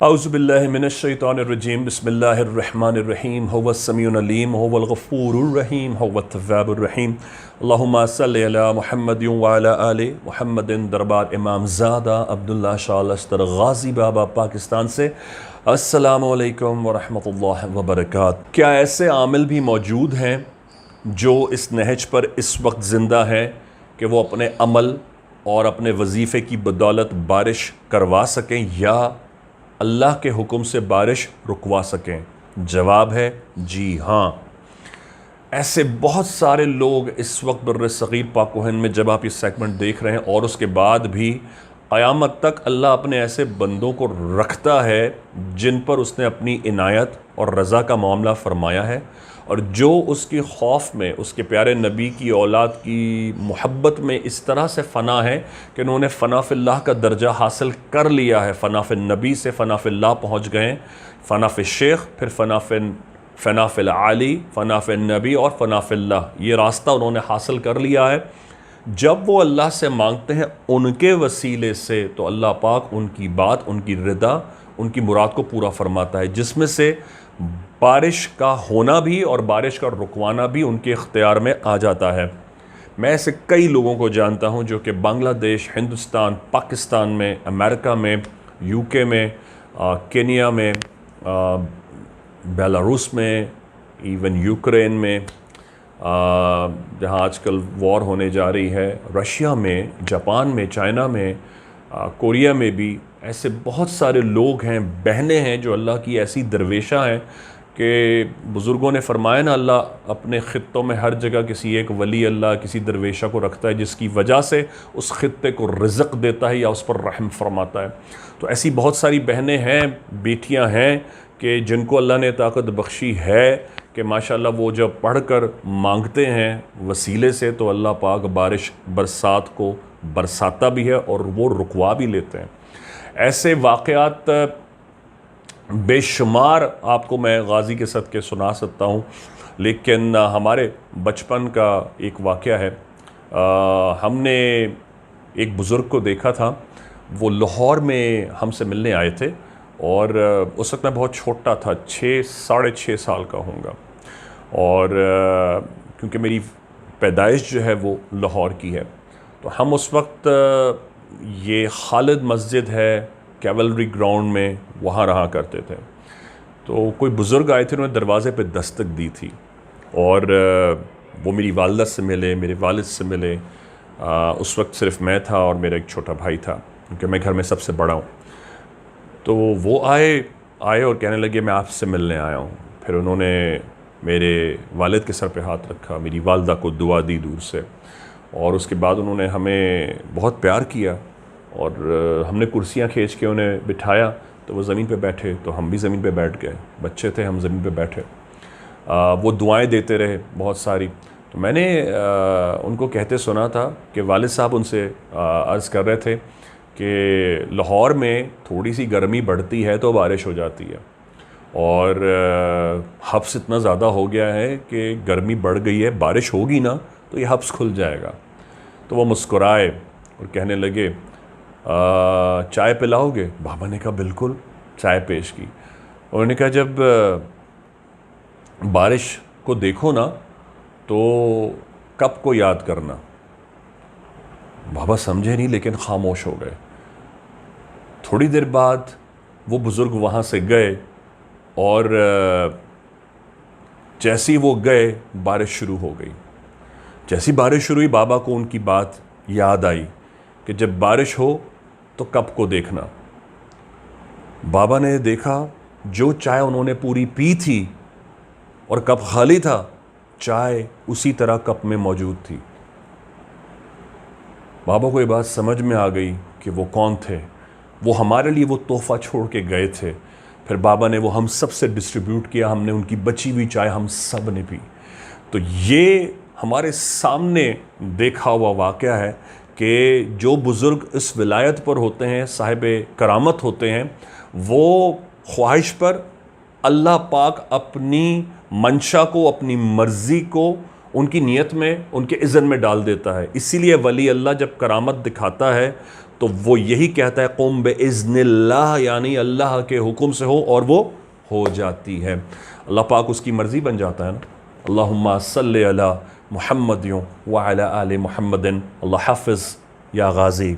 اعوذ باللہ من الشیطان الرجیم بسم اللہ الرحمن الرحیم هو السمیع العلیم هو الغفور الرحیم هو التواب الرحیم اللہم صلی علی محمد وعلی آل محمد۔ دربار امام زادہ عبداللہ شاہ لشکر غازی بابا پاکستان سے السلام علیکم ورحمۃ اللہ وبرکاتہ۔ کیا ایسے عامل بھی موجود ہیں جو اس نہج پر اس وقت زندہ ہیں کہ وہ اپنے عمل اور اپنے وظیفے کی بدولت بارش کروا سکیں یا اللہ کے حکم سے بارش رکوا سکیں؟ جواب ہے جی ہاں۔ ایسے بہت سارے لوگ اس وقت بر صغیر پاک و ہند میں، جب آپ یہ سیگمنٹ دیکھ رہے ہیں اور اس کے بعد بھی قیامت تک، اللہ اپنے ایسے بندوں کو رکھتا ہے جن پر اس نے اپنی عنایت اور رضا کا معاملہ فرمایا ہے، اور جو اس کے خوف میں، اس کے پیارے نبی کی اولاد کی محبت میں اس طرح سے فنا ہے کہ انہوں نے فنا فی اللہ کا درجہ حاصل کر لیا ہے۔ فنا فی النبی سے فنا فی اللہ پہنچ گئے، فنا فی الشیخ، پھر فنا فی العالی، فنا فی النبی اور فنا فی اللہ، یہ راستہ انہوں نے حاصل کر لیا ہے۔ جب وہ اللہ سے مانگتے ہیں ان کے وسیلے سے تو اللہ پاک ان کی بات، ان کی رضا، ان کی مراد کو پورا فرماتا ہے، جس میں سے بارش کا ہونا بھی اور بارش کا رکوانا بھی ان کے اختیار میں آ جاتا ہے۔ میں ایسے کئی لوگوں کو جانتا ہوں جو کہ بنگلہ دیش، ہندوستان، پاکستان میں، امریکہ میں، یو کے میں، کینیا میں، بیلاروس میں، ایون یوکرین میں، جہاں آج کل وار ہونے جا رہی ہے، رشیا میں، جاپان میں، چائنا میں، کوریا میں بھی ایسے بہت سارے لوگ ہیں، بہنیں ہیں جو اللہ کی ایسی درویشہ ہیں کہ بزرگوں نے فرمایا نا، اللہ اپنے خطوں میں ہر جگہ کسی ایک ولی اللہ، کسی درویشہ کو رکھتا ہے جس کی وجہ سے اس خطے کو رزق دیتا ہے یا اس پر رحم فرماتا ہے۔ تو ایسی بہت ساری بہنیں ہیں، بیٹیاں ہیں کہ جن کو اللہ نے طاقت بخشی ہے کہ ماشاءاللہ وہ جب پڑھ کر مانگتے ہیں وسیلے سے تو اللہ پاک بارش برسات کو برساتا بھی ہے اور وہ رکوا بھی لیتے ہیں۔ ایسے واقعات بے شمار آپ کو میں غازی کے صدقے سنا سکتا ہوں، لیکن ہمارے بچپن کا ایک واقعہ ہے۔ ہم نے ایک بزرگ کو دیکھا تھا، وہ لاہور میں ہم سے ملنے آئے تھے، اور اس وقت میں بہت چھوٹا تھا، 6 سال کا ہوں گا، اور کیونکہ میری پیدائش جو ہے وہ لاہور کی ہے، تو ہم اس وقت یہ خالد مسجد ہے کیولری گراؤنڈ میں، وہاں رہا کرتے تھے۔ تو کوئی بزرگ آئے تھے، انہوں نے دروازے پہ دستک دی تھی، اور وہ میری والدہ سے ملے، میرے والد سے ملے۔ اس وقت صرف میں تھا اور میرا ایک چھوٹا بھائی تھا، کیونکہ میں گھر میں سب سے بڑا ہوں۔ تو وہ آئے اور کہنے لگے میں آپ سے ملنے آیا ہوں۔ پھر انہوں نے میرے والد کے سر پہ ہاتھ رکھا، میری والدہ کو دعا دی دور سے، اور اس کے بعد انہوں نے ہمیں بہت پیار کیا، اور ہم نے کرسیاں کھینچ کے انہیں بٹھایا تو وہ زمین پہ بیٹھے، تو ہم بھی زمین پہ بیٹھ گئے، بچے تھے ہم زمین پہ بیٹھے۔ وہ دعائیں دیتے رہے بہت ساری۔ تو میں نے ان کو کہتے سنا تھا کہ والد صاحب ان سے عرض کر رہے تھے کہ لاہور میں تھوڑی سی گرمی بڑھتی ہے تو بارش ہو جاتی ہے، اور حبس اتنا زیادہ ہو گیا ہے کہ گرمی بڑھ گئی ہے، بارش ہوگی نا تو یہ حبس کھل جائے گا۔ تو وہ مسکرائے اور کہنے لگے چائے پلاؤ گے؟ بابا نے کہا بالکل، چائے پیش کی۔ انہوں نے کہا جب بارش کو دیکھو نا تو کب کو یاد کرنا۔ بابا سمجھے نہیں لیکن خاموش ہو گئے۔ تھوڑی دیر بعد وہ بزرگ وہاں سے گئے، اور جیسی وہ گئے بارش شروع ہو گئی۔ جیسی بارش شروع ہوئی بابا کو ان کی بات یاد آئی کہ جب بارش ہو تو کپ کو دیکھنا۔ بابا نے دیکھا، جو چائے انہوں نے پوری پی تھی اور کپ خالی تھا، چائے اسی طرح کپ میں موجود تھی۔ بابا کو یہ بات سمجھ میں آ گئی کہ وہ کون تھے، وہ ہمارے لیے وہ تحفہ چھوڑ کے گئے تھے۔ پھر بابا نے وہ ہم سب سے ڈسٹریبیوٹ کیا، ہم نے ان کی بچی ہوئی چائے ہم سب نے پی۔ تو یہ ہمارے سامنے دیکھا ہوا واقعہ ہے کہ جو بزرگ اس ولایت پر ہوتے ہیں، صاحب کرامت ہوتے ہیں، وہ خواہش پر اللہ پاک اپنی منشا کو، اپنی مرضی کو ان کی نیت میں، ان کے اذن میں ڈال دیتا ہے۔ اسی لیے ولی اللہ جب کرامت دکھاتا ہے تو وہ یہی کہتا ہے قم بِإِذْنِ اللہ، یعنی اللہ کے حکم سے ہو، اور وہ ہو جاتی ہے۔ اللہ پاک اس کی مرضی بن جاتا ہے نا۔ اللہم صلی علی محمد وعلی آل محمد۔ اللہ حافظ یا غازی۔